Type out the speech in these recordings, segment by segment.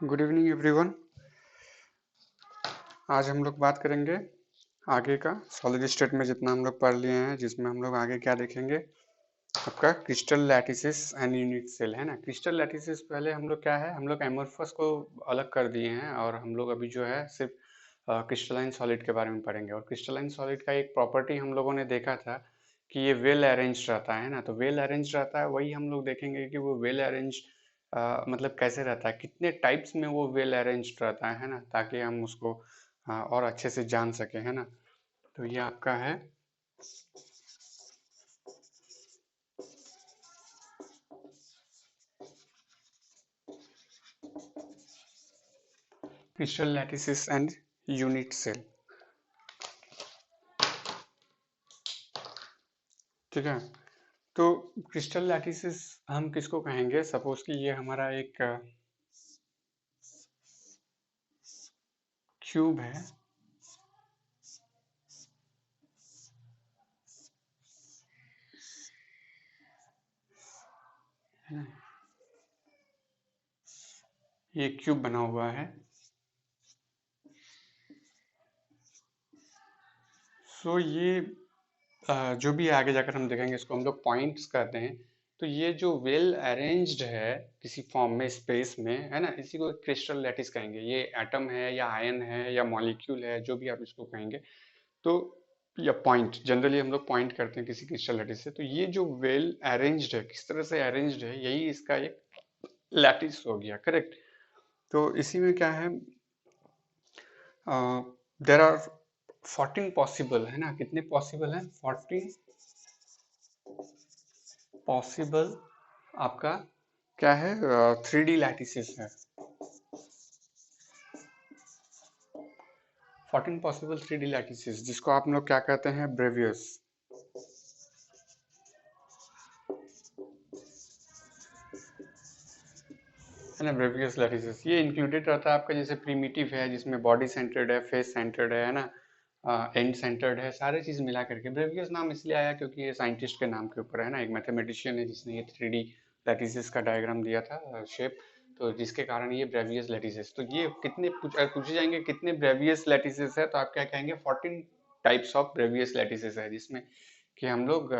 Good evening everyone. आज हम लोग बात करेंगे आगे का सॉलिड स्टेट में जितना हम लोग पढ़ लिए हैं, जिसमें हम लोग आगे क्या देखेंगे। आपका crystal lattices and unit cell है ना। क्रिस्टल लैटिसेस पहले हम लोग क्या है, हम लोग एमोर्फस को अलग कर दिए हैं और हम लोग अभी जो है सिर्फ क्रिस्टलाइन सॉलिड के बारे में पढ़ेंगे। और क्रिस्टलाइन सॉलिड का एक प्रॉपर्टी हम लोगों ने देखा था कि ये वेल अरेंज रहता है ना। तो वेल अरेंज रहता है, वही हम लोग देखेंगे कि वो वेल अरेंज मतलब कैसे रहता है, कितने टाइप्स में वो वेल अरेंज रहता है ना, ताकि हम उसको और अच्छे से जान सके, है ना। तो ये आपका है crystal lattices and unit cell. ठीक है। तो क्रिस्टल लैटिसेस हम किसको कहेंगे, सपोज कि ये हमारा एक क्यूब है ना। ये क्यूब बना हुआ है। सो ये जो भी आगे जाकर हम देखेंगे, इसको हम लोग पॉइंट्स कहते हैं। तो ये जो वेल अरेंज्ड है किसी फॉर्म में स्पेस में, है ना, इसी को क्रिस्टल लैटिस कहेंगे। ये एटम है या आयन है या मॉलिक्यूल है, जो भी आप इसको कहेंगे। तो या पॉइंट, जनरली हम लोग पॉइंट करते हैं किसी क्रिस्टल लैटिस से। तो ये जो वेल अरेंज्ड है, किस तरह से अरेंज्ड है, यही इसका एक लैटिस हो गया, करेक्ट। तो इसी में क्या है, देर आर 14 पॉसिबल, है ना। कितने पॉसिबल हैं? 14 पॉसिबल आपका क्या है, 3D लैटिसेस है। 14 पॉसिबल 3D लैटिसेस, जिसको आप लोग क्या कहते हैं, ब्रेवियस, है ना। ब्रेवियस लैटिसेस ये इंक्लूडेड रहता है आपका, जैसे प्रीमिटिव है जिसमें बॉडी सेंटर्ड है, फेस सेंटर्ड है ना, एंड सेंटर्ड है, सारे चीज मिला करके ब्रेवियस नाम इसलिए आया क्योंकि ये साइंटिस्ट के नाम के ऊपर है ना। एक मैथमेटिशियन है जिसने ये 3D लैटिसेस का डायग्राम दिया था, शेप। तो जिसके कारण ये ब्रेवियस लैटिसेस। तो ये कितने पूछे जाएंगे कितने ब्रेवियस लैटिसेस है, तो आप क्या कहेंगे, 14 टाइप्स ऑफ ब्रेवियस लैटिसेस है, जिसमें कि हम लोग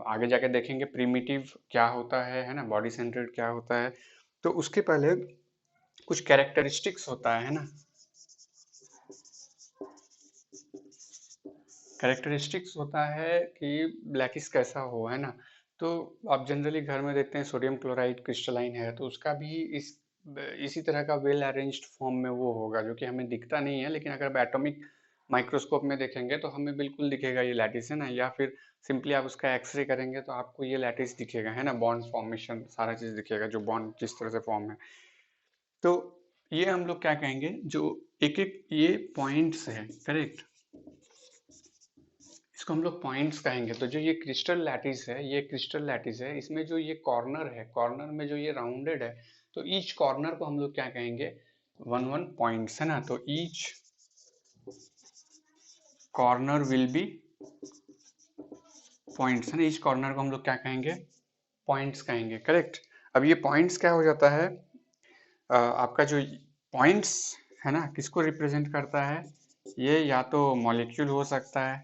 आगे जाके देखेंगे प्रीमिटिव क्या होता है ना, बॉडी सेंटर्ड क्या होता है। तो उसके पहले कुछ कैरेक्टरिस्टिक्स होता है ना। कैरेक्टरिस्टिक्स होता है कि ब्लैकिस कैसा हो, है ना। तो आप जनरली घर में देखते हैं सोडियम क्लोराइड क्रिस्टलाइन है, तो उसका भी इसी तरह का वेल अरेंज्ड फॉर्म में वो होगा, जो कि हमें दिखता नहीं है, लेकिन अगर आप एटॉमिक माइक्रोस्कोप में देखेंगे तो हमें बिल्कुल दिखेगा ये लैटिस, है ना। या फिर सिंपली आप उसका एक्सरे करेंगे तो आपको ये लैटिस दिखेगा, है ना। बॉन्ड फॉर्मेशन सारा चीज दिखेगा, जो बॉन्ड जिस तरह से फॉर्म है। तो ये हम लोग क्या कहेंगे, जो एक एक ये पॉइंट्स है, करेक्ट। इसको हम लोग पॉइंट्स कहेंगे। तो जो ये क्रिस्टल लैटिस है, ये क्रिस्टल लैटिस है, इसमें जो ये कॉर्नर है, कॉर्नर में जो ये राउंडेड है, तो ईच कॉर्नर को हम लोग क्या कहेंगे, वन वन पॉइंट्स, है ना। तो each corner will be points, है ना। ईच कॉर्नर को हम लोग क्या कहेंगे, पॉइंट्स कहेंगे, करेक्ट। अब ये पॉइंट्स क्या हो जाता है, आपका जो पॉइंट्स है ना, किसको रिप्रेजेंट करता है, ये या तो मॉलिक्यूल हो सकता है,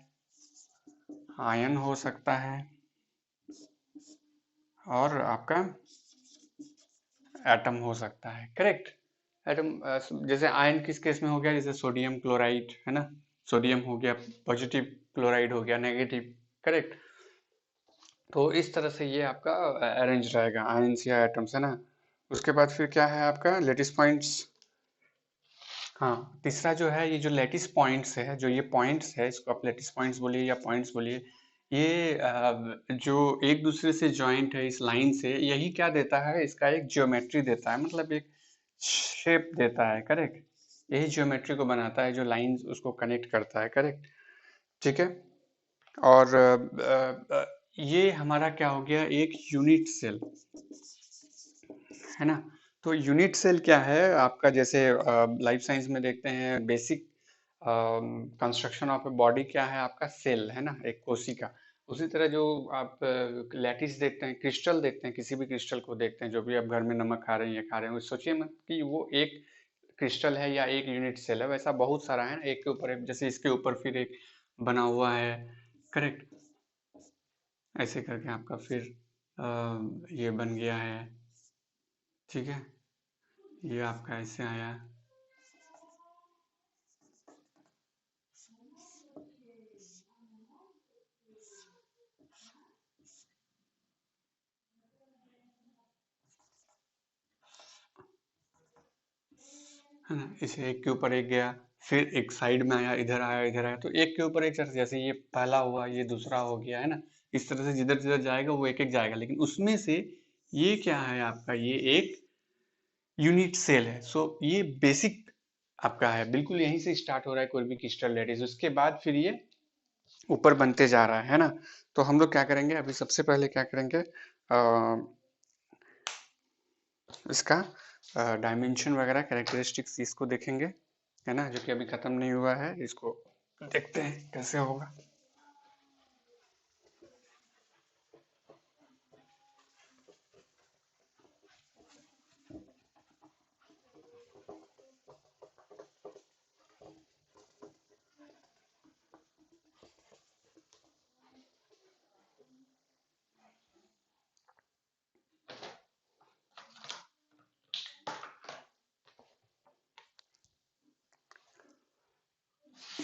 आयन हो सकता है, और आपका एटम हो सकता है, करेक्ट। एटम जैसे आयन किस केस में हो गया, जैसे सोडियम क्लोराइड, है ना। सोडियम हो गया पॉजिटिव, क्लोराइड हो गया नेगेटिव, करेक्ट। तो इस तरह से ये आपका अरेंज रहेगा, आयंस या एटम्स, है ना। उसके बाद फिर क्या है आपका लेटिस पॉइंट्स। हाँ, तीसरा जो है, ये जो लेटिस पॉइंट्स है, जो ये पॉइंट्स है, इसको आप लेटिस पॉइंट्स बोलिए या पॉइंट्स बोलिए। ये जो एक दूसरे से जॉइंट है इस लाइन से, यही क्या देता है, इसका एक ज्योमेट्री देता है, मतलब एक शेप देता है, करेक्ट। यही ज्योमेट्री को बनाता है, जो लाइन उसको कनेक्ट करता है, करेक्ट। ठीक है। और ये हमारा क्या हो गया, एक यूनिट सेल, है ना। तो यूनिट सेल क्या है आपका, जैसे लाइफ साइंस में देखते हैं basic construction of a body क्या है आपका, सेल, है ना, एक कोशिका। उसी तरह जो आप लैटिस देखते हैं, क्रिस्टल देखते हैं, किसी भी क्रिस्टल को देखते हैं, जो भी आप घर में नमक खा रहे हैं या खा रहे हैं, सोचिए मत कि वो एक क्रिस्टल है या एक यूनिट सेल है, वैसा बहुत सारा है ना, एक के ऊपर एक, जैसे इसके ऊपर फिर एक बना हुआ है, करेक्ट। ऐसे करके आपका फिर ये बन गया है, ठीक है, ये आपका ऐसे आया, है ना, इसे एक के ऊपर एक गया, फिर एक साइड में आया, इधर आया, इधर आया, तो एक के ऊपर एक चढ़, जैसे ये पहला हुआ, ये दूसरा हो गया, है ना, इस तरह से जिधर जिधर जाएगा वो एक एक जाएगा, लेकिन उसमें से ये क्या है आपका, ये एक यूनिट सेल है। सो ये बेसिक आपका है, बिल्कुल यहीं से स्टार्ट हो रहा है कोई भी क्रिस्टल लैटिस, उसके बाद फिर ये ऊपर बनते जा रहा है ना। तो हम लोग क्या करेंगे अभी, सबसे पहले क्या करेंगे, इसका डायमेंशन वगैरह कैरेक्टरिस्टिक्स इसको देखेंगे, है ना, जो कि अभी खत्म नहीं हुआ है, इसको देखते हैं कैसे होगा।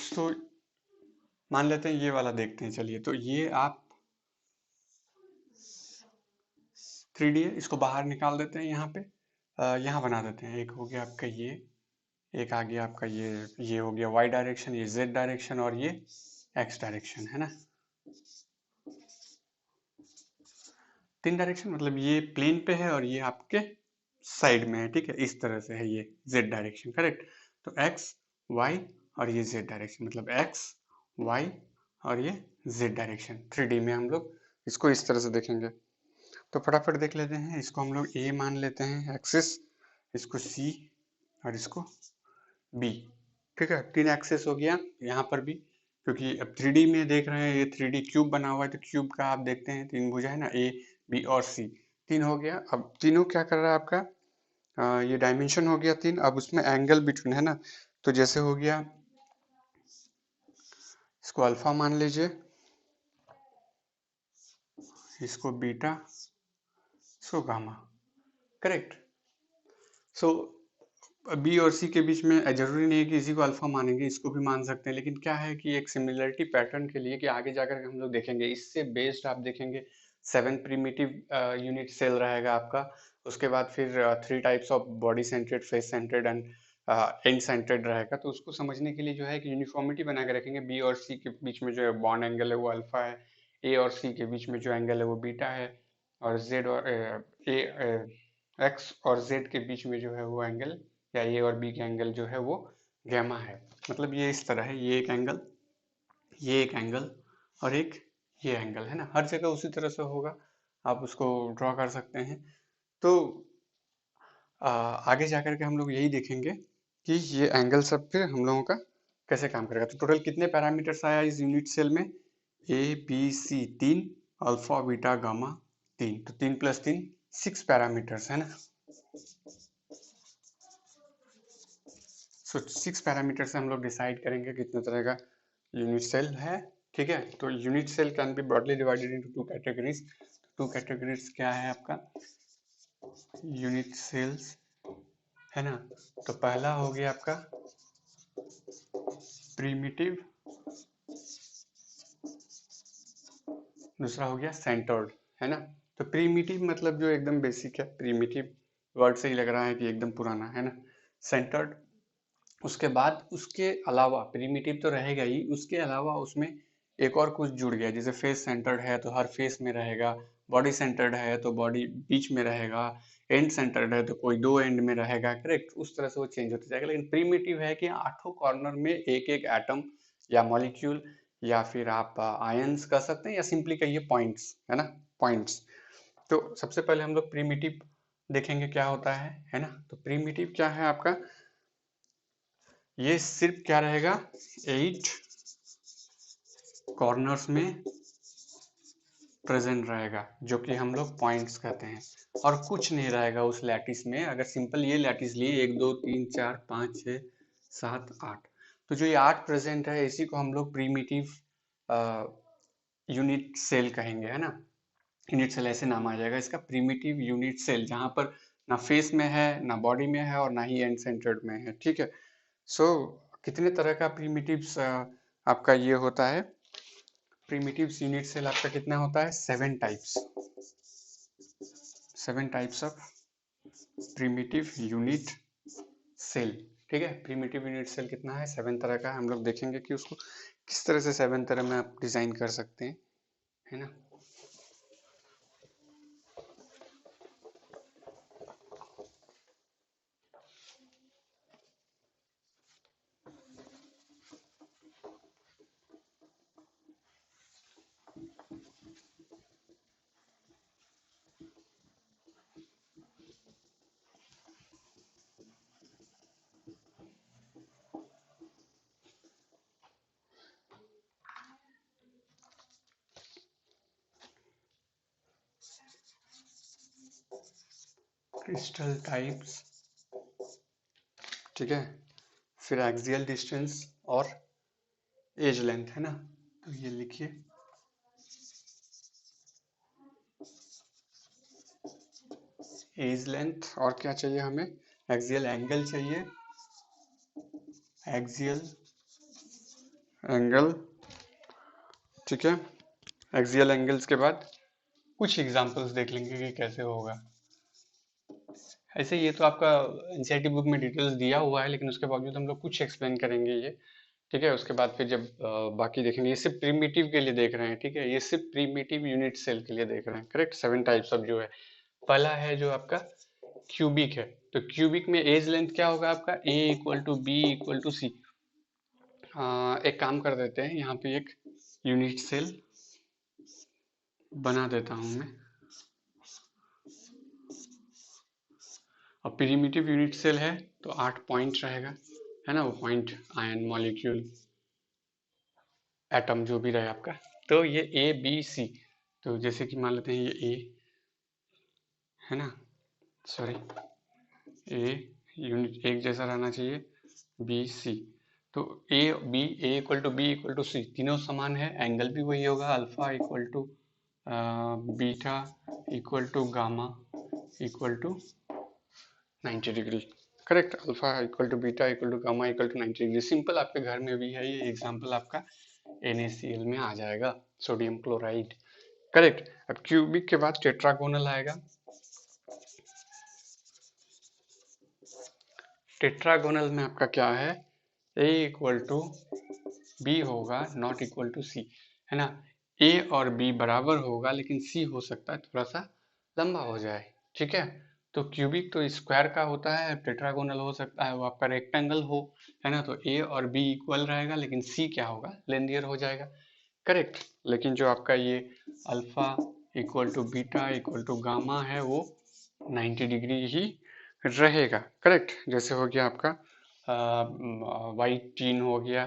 तो मान लेते हैं ये वाला देखते हैं, चलिए, तो ये आप 3D है, इसको बाहर निकाल देते हैं, यहाँ पे यहाँ बना देते हैं, एक हो गया आपका ये, एक आ गया आपका ये हो गया वाई डायरेक्शन, ये जेड डायरेक्शन, और ये एक्स डायरेक्शन, है ना। 3 डायरेक्शन मतलब ये प्लेन पे है और ये आपके साइड में है, ठीक है, इस तरह से है ये जेड डायरेक्शन, करेक्ट। तो एक्स वाई और ये जेड डायरेक्शन, मतलब एक्स वाई और ये जेड डायरेक्शन, 3D में हम लोग इसको इस तरह से देखेंगे। तो फटाफट देख लेते हैं, इसको हम लोग ए मान लेते हैं एक्सिस, इसको सी और इसको बी, ठीक है, 3 एक्सेस हो गया यहाँ पर भी, क्योंकि अब 3D में देख रहे हैं, ये 3D क्यूब बना हुआ है, तो क्यूब का आप देखते हैं 3 भुजा है ना, ए बी और सी, 3 हो गया। अब तीनों क्या कर रहा है आपका, ये डायमेंशन हो गया 3, अब उसमें एंगल बिटवीन, है ना, तो जैसे हो गया, इसको अल्फा मान लीजिए, इसको बीटा, इसको गामा, करेक्ट। सो बी और सी के बीच में जरूरी नहीं है कि इसी को अल्फा मानेंगे, इसको भी मान सकते हैं, लेकिन क्या है कि एक सिमिलरिटी पैटर्न के लिए, कि आगे जाकर के हम लोग देखेंगे, इससे बेस्ड आप देखेंगे 7 प्रिमिटिव यूनिट सेल रहेगा आपका, उसके बाद फिर 3 types of body centred, face centred and and centred रहेगा। तो उसको समझने के लिए जो है कि यूनिफॉर्मिटी बना के रखेंगे, बी और सी के बीच में जो है बॉन्ड एंगल है वो अल्फा है, ए और सी के बीच में जो एंगल है वो बीटा है, और जेड और ए एक्स और जेड के बीच में जो है वो एंगल, या ए और बी के एंगल जो है वो गैमा है। मतलब ये इस तरह है, ये एक एंगल, ये एक एंगल और एक ये एंगल, है ना, हर जगह उसी तरह से होगा, आप उसको ड्रॉ कर सकते हैं। तो आगे जाकर के हम लोग यही देखेंगे कि ये एंगल सब पे हम लोगों का कैसे काम करेगा। तो टोटल कितने पैरामीटर्स आया इस यूनिट सेल में, A B C 3, alpha beta gamma 3, तो 3 + 3 6 पैरामीटर्स, है ना। सो 6 पैरामीटर से हम लोग डिसाइड करेंगे कितने तरह का यूनिट सेल है, ठीक है। तो unit cell can be broadly divided into 2 categories. 2 categories क्या है आपका, यूनिट सेल्स, है ना। तो पहला हो गया आपका प्रीमिटिव, दूसरा हो गया सेंटर्ड, है ना। तो प्रीमिटिव मतलब जो एकदम बेसिक है, प्रीमिटिव वर्ड से ही लग रहा है कि एकदम पुराना, है ना। सेंटर्ड, उसके बाद उसके अलावा प्रीमिटिव तो रहेगा ही, उसके अलावा उसमें एक और कुछ जुड़ गया, जैसे फेस सेंटर्ड है तो हर फेस में रहेगा, बॉडी सेंटर्ड है तो बॉडी बीच में रहेगा, एंड सेंटर्ड है तो कोई 2 एंड में रहेगा, करेक्ट, उस तरह से वो चेंज होता जाएगा। लेकिन प्रीमिटिव है कि 8 कॉर्नर में एक एक एटम या मॉलिक्यूल, या फिर आप आयंस कह सकते हैं, या सिंपली कहिए पॉइंट्स, है ना, पॉइंट्स। तो सबसे पहले हम लोग प्रीमिटिव देखेंगे क्या होता है ना। तो प्रीमिटिव क्या है आपका, ये सिर्फ क्या रहेगा, 8 कॉर्नर्स में प्रेजेंट रहेगा, जो कि हम लोग पॉइंट्स कहते हैं, और कुछ नहीं रहेगा उस लैटिस में। अगर सिंपल ये लैटिस लिए 1 2 3 4 5 6 7 8, तो जो ये 8 प्रेजेंट है इसी को हम लोग प्रीमिटिव यूनिट सेल कहेंगे, है ना। यूनिट सेल ऐसे नाम आ जाएगा इसका, प्रीमिटिव यूनिट सेल, जहां पर ना फेस में है, ना बॉडी में है, और ना ही एंड सेंटर्ड में है, ठीक है। सो कितने तरह का प्रीमिटिव्स आपका ये होता है, प्रीमिटिव्स यूनिट सेल आपका कितना होता है, 7 types, 7 types of primitive unit cell, ठीक है। प्रीमिटिव यूनिट सेल कितना है, 7 तरह का। हम लोग देखेंगे कि उसको किस तरह से 7 तरह में आप डिजाइन कर सकते हैं, है ना। क्रिस्टल टाइप्स, ठीक है। फिर एक्सियल डिस्टेंस और एज लेंथ, है ना। तो ये लिखिए, एज लेंथ, और क्या चाहिए हमें, एक्सियल एंगल चाहिए, एक्सियल एंगल, ठीक है। एक्सियल एंगल्स के बाद कुछ एग्जांपल्स देख लेंगे कि कैसे होगा। ऐसे ये तो आपका एनसीईआरटी बुक में डिटेल्स दिया हुआ है, लेकिन उसके बावजूद हम लोग कुछ एक्सप्लेन करेंगे ये, ठीक है। उसके बाद फिर जब बाकी देखेंगे, ये सिर्फ प्रीमिटिव के लिए देख रहे हैं, ठीक है। ये सिर्फ प्रीमिटिव यूनिट सेल के लिए देख रहे हैं, करेक्ट। 7 टाइप्स ऑफ जो है, पहला है जो आपका क्यूबिक है। तो क्यूबिक में एज लेंथ क्या होगा आपका, a equal to B equal to C. एक काम कर देते हैं, यहाँ पे एक यूनिट सेल बना देता हूं मैं, और प्रिमिटिव यूनिट सेल है तो 8 पॉइंट रहेगा, है ना। वो पॉइंट आयन मॉलिक्यूल एटम जो भी रहे आपका, तो ये ए बी सी। तो जैसे कि मान लेते हैं ये ए, है ना, सॉरी, ए यूनिट एक जैसा रहना चाहिए, बी सी। तो A B, A equal to B equal to C, तीनों समान है, एंगल भी वही होगा, alpha equal to beta equal to gamma equal to 90 degree, correct. Alpha equal to beta equal to gamma equal to 90 degree. Simple, आपके घर में भी है ये एग्जांपल, आपका NaCl में आ जाएगा, सोडियम क्लोराइड, करेक्ट। अब क्यूबिक के बाद टेट्रागोनल आएगा। टेट्रागोनल में आपका क्या है, A इक्वल टू बी होगा, नॉट इक्वल टू सी, है ना। A और B बराबर होगा, लेकिन C हो सकता है थोड़ा सा लंबा हो जाए, ठीक है। तो क्यूबिक तो स्क्वायर का होता है, टेट्रागोनल हो सकता है वो आपका रेक्टेंगल हो, है ना। तो A और B इक्वल रहेगा, लेकिन C क्या होगा, लेंदियर हो जाएगा, करेक्ट। लेकिन जो आपका ये alpha equal to beta equal to gamma है, वो 90 डिग्री ही रहेगा, करेक्ट। जैसे हो गया आपका वाइट टीन हो गया,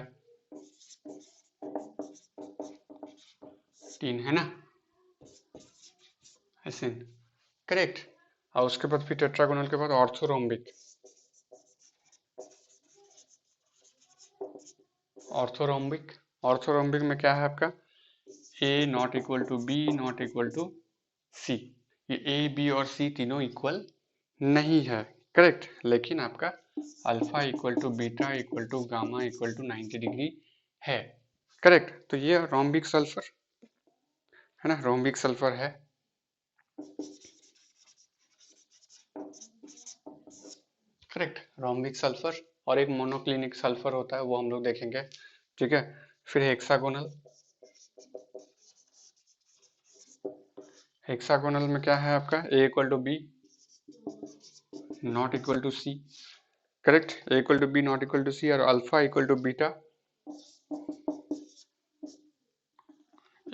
टीन, है ना, ऐसे, करेक्ट। और उसके बाद फिर टेट्रागोनल के बाद ऑर्थोरोम्बिक, ऑर्थोरोम्बिक, ऑर्थोरोम्बिक में क्या है आपका, A not equal to B not equal to C. ये ए बी और सी तीनों इक्वल नहीं है, करेक्ट। लेकिन आपका alpha equal to beta equal to gamma equal to 90 degree है, करेक्ट। तो ये रोम्बिक सल्फर, है ना, रोम्बिक सल्फर है, करेक्ट, रोम्बिक सल्फर। और एक मोनोक्लिनिक सल्फर होता है, वो हम लोग देखेंगे, ठीक है। फिर हेक्सागोनल, हेक्सागोनल में क्या है आपका, A equal to B not equal to C, correct. A equal to B not equal to C, और alpha equal to beta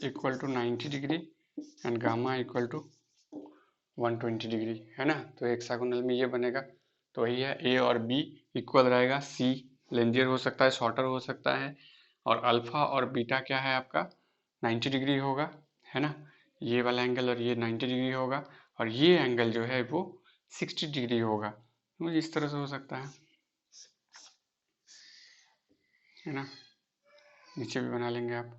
equal to 90 degree and gamma equal to 120 degree, है ना। तो hexagonal में ये बनेगा। तो वही है, ए और बी इक्वल रहेगा, सी लेंजियर हो सकता है, शॉर्टर हो सकता है, और अल्फा और बीटा क्या है आपका 90 डिग्री होगा, है ना। ये वाला एंगल और ये 90 डिग्री होगा, और ये एंगल जो है वो 60 डिग्री होगा। तो इस तरह से हो सकता है ना। नीचे भी बना लेंगे आप।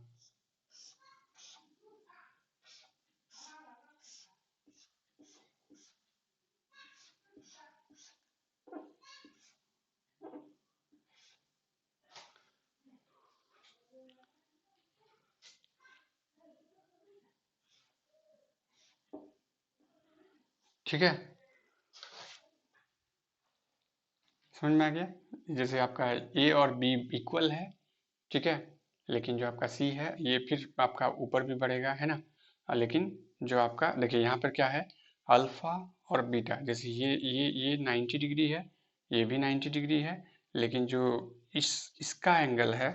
ठीक है, समझ में आ गया। जैसे आपका ए और बी इक्वल है, ठीक है, लेकिन जो आपका सी है ये फिर आपका ऊपर भी बढ़ेगा, है ना। लेकिन जो आपका देखिए यहाँ पर क्या है, अल्फा और बीटा, जैसे ये 90 डिग्री है, ये भी 90 डिग्री है, लेकिन जो इसका एंगल है,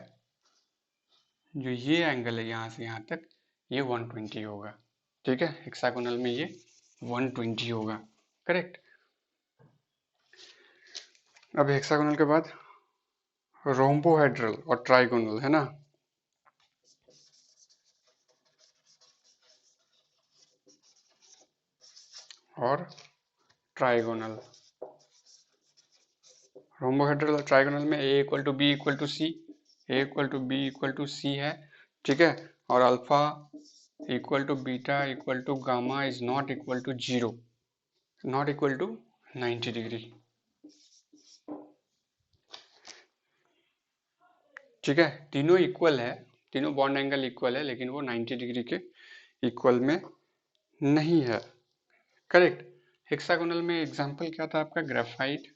जो ये एंगल है यहाँ से यहाँ तक, ये 120 होगा। ठीक है, हेक्सागोनल में ये 120 होगा। करेक्ट। अब हेक्सागोनल के बाद रोम्बोहेड्रल और ट्राइगोनल, है ना। और ट्राइगोनल, रोम्बोहेड्रल और ट्राइगोनल में A equal to B equal to C, A equal to B equal to C है, ठीक है, और alpha equal to beta equal to gamma is not equal to 0, not equal to 90 degree. ठीक है, तीनों equal है, तीनों बॉन्ड एंगल इक्वल है, लेकिन वो 90 डिग्री के इक्वल में नहीं है। करेक्ट। हेक्सागोनल में एग्जांपल क्या था आपका, ग्रेफाइट,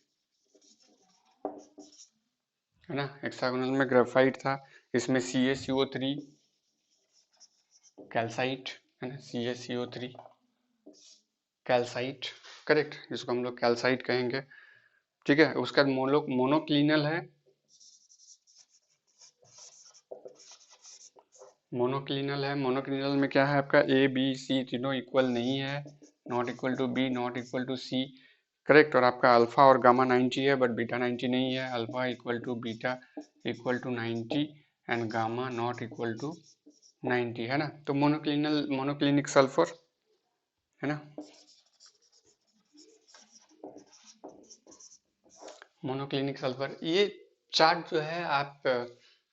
है ना। हेक्सागोनल में ग्रेफाइट था, इसमें CaCO3, कैल्साइट, है ना, CaCO3 कैल्साइट, करेक्ट, जिसको हम लोग कैल्साइट कहेंगे। ठीक है, उसका मोनोक्लिनल है, मोनोक्लिनल में क्या है आपका, ए बी सी तीनों इक्वल नहीं है, not equal to B, not equal to C. Correct. और आपका अल्फा और गामा 90 है, बट बीटा 90 नहीं है। Alpha equal to beta equal to 90 and gamma not equal to 90, है ना। तो मोनोक्लिनिक सल्फर, है ना, मोनोक्लिनिक सल्फर। ये चार्ट जो है आप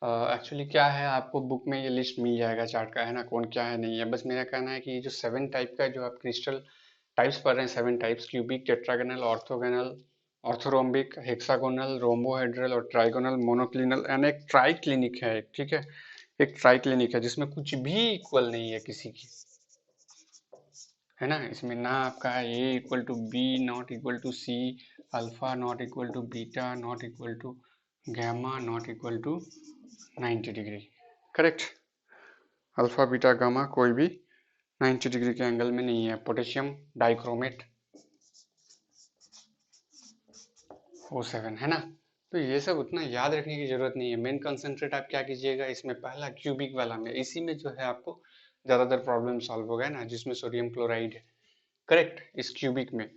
एक्चुअली क्या है, आपको बुक में ये लिस्ट मिल जाएगा चार्ट का, है ना, कौन क्या है नहीं है। बस मेरा कहना है कि ये जो 7 टाइप का जो आप क्रिस्टल टाइप्स पढ़ रहे हैं, 7 types, cubic, tetragonal, orthogonal, orthorhombic, hexagonal, rhombohedral और ट्राइगोनल, मोनोक्लिनल एंड एक ट्राइक्लिनिक है एक, ठीक है, एक ट्राइक्लिनिक है जिसमें कुछ भी इक्वल नहीं है किसी की, है ना। इसमें ना आपका A equal to B not equal to C, alpha not equal to beta not equal to gamma not equal to 90 degree. Correct. Alpha beta gamma कोई भी 90 डिग्री के एंगल में नहीं है। पोटेशियम डाइक्रोमेट O7, है ना। तो ये सब उतना याद रखने की जरूरत नहीं है। मेन कंसंट्रेट आप क्या कीजिएगा, इसमें पहला क्यूबिक वाला में, इसी में जो है आपको ज्यादातर प्रॉब्लम सॉल्व हो गया ना, जिसमें सोडियम क्लोराइड है। करेक्ट, इस क्यूबिक में।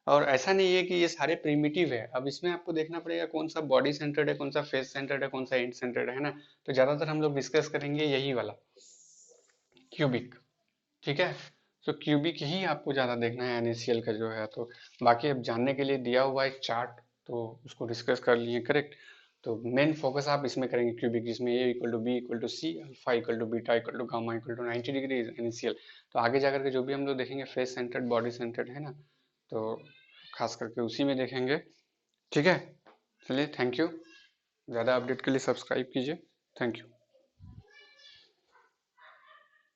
और ऐसा नहीं है कि ये सारे प्रिमिटिव है, अब इसमें आपको देखना पड़ेगा कौन सा बॉडी सेंटर्ड है, कौन सा फेस सेंटर्ड है, कौन सा एंड सेंटर्ड है ना। तो ज्यादातर हम लोग डिस्कस करेंगे यही वाला क्यूबिक। ठीक है, तो क्यूबिक ही आपको ज्यादा देखना है NaCl का जो है। तो बाकी अब जानने के लिए दिया हुआ एक चार्ट, तो उसको डिस्कस कर लिए। करेक्ट। तो मेन फोकस आप इसमें करेंगे क्यूबिक, जिसमें A equal to B equal to C, alpha equal to beta equal to gamma equal to 90 degree NaCl। तो आगे जाकर के जो भी हम लोग देखेंगे फेस सेंटर्ड, बॉडी सेंटर्ड, है ना, तो खास करके उसी में देखेंगे। ठीक है, चलिए, थैंक यू। ज़्यादा अपडेट के लिए सब्सक्राइब कीजिए। Thank you.